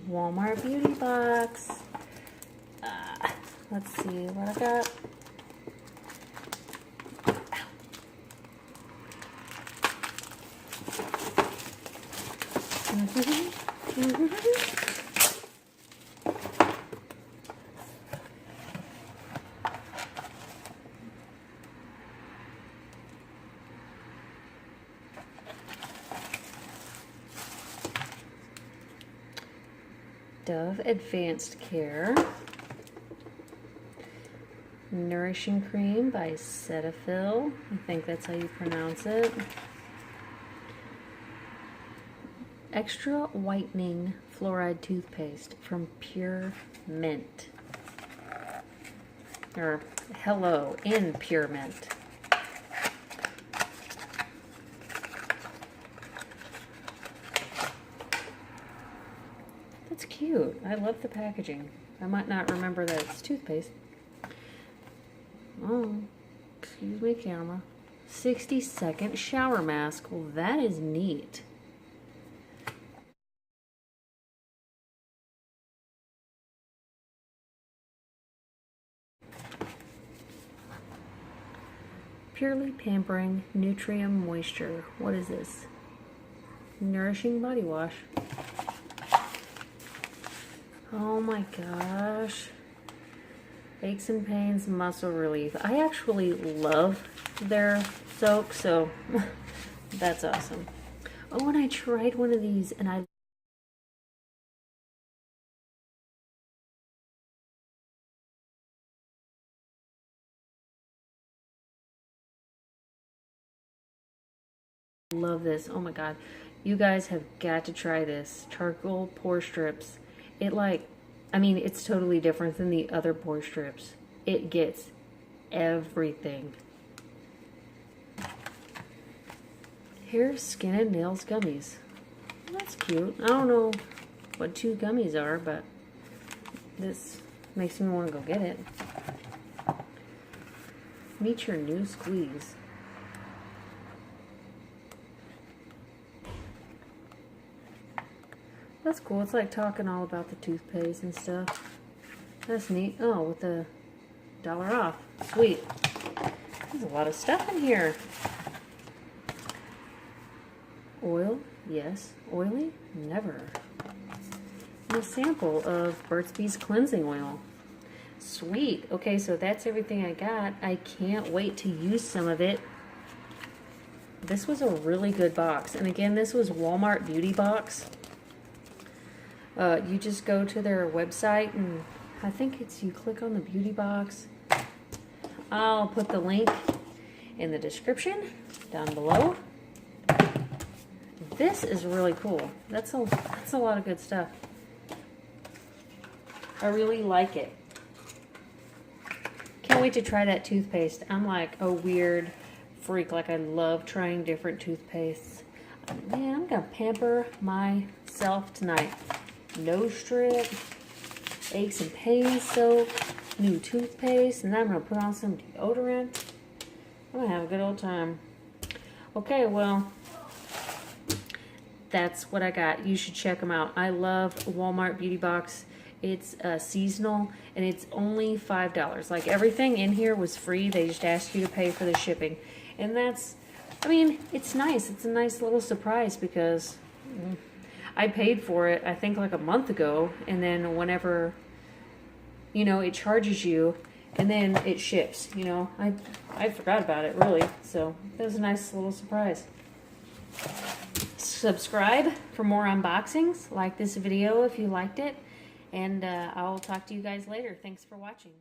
Walmart beauty box. Let's see what I got. Dove Advanced Care. Nourishing Cream by Cetaphil. I think that's how you pronounce it. Extra Whitening Fluoride Toothpaste from Pure Mint. Or Hello in Pure Mint. That's cute. I love the packaging. I might not remember that it's toothpaste. Oh, excuse me, camera. 60-second shower mask. Well, that is neat. Purely Pampering Nutrium Moisture. What is this? Nourishing Body Wash. Oh my gosh. Aches and Pains Muscle Relief. I actually love their soap, so that's awesome. Oh, and I tried one of these and I love this. Oh my god. You guys have got to try this. Charcoal pore strips. It's totally different than the other pore strips. It gets everything. Hair, Skin, and Nails Gummies. That's cute. I don't know what 2 gummies are, but this makes me want to go get it. Meet your new squeeze. That's cool. It's like talking all about the toothpaste and stuff. That's neat. Oh, with the $1 off. Sweet. There's a lot of stuff in here. Oil? Yes. Oily? Never. And a sample of Burt's Bees cleansing oil. Sweet. Okay, so that's everything I got. I can't wait to use some of it. This was a really good box. And again, this was Walmart Beauty Box. You just go to their website and I think you click on the beauty box. I'll put the link in the description down below. This is really cool. That's a lot of good stuff. I really like it. Can't wait to try that toothpaste. I'm like a weird freak. Like I love trying different toothpastes. Man, I'm gonna pamper myself tonight. Nose strip, Aches and Pains soap, new toothpaste, and then I'm going to put on some deodorant. I'm going to have a good old time. Okay, well, that's what I got. You should check them out. I love Walmart Beauty Box. It's seasonal, and it's only $5. Like, everything in here was free. They just asked you to pay for the shipping. And that's, it's nice. It's a nice little surprise because I paid for it, I think, like a month ago, and then whenever, it charges you, and then it ships, I forgot about it, really, so that was a nice little surprise. Subscribe for more unboxings, like this video if you liked it, and I'll talk to you guys later. Thanks for watching.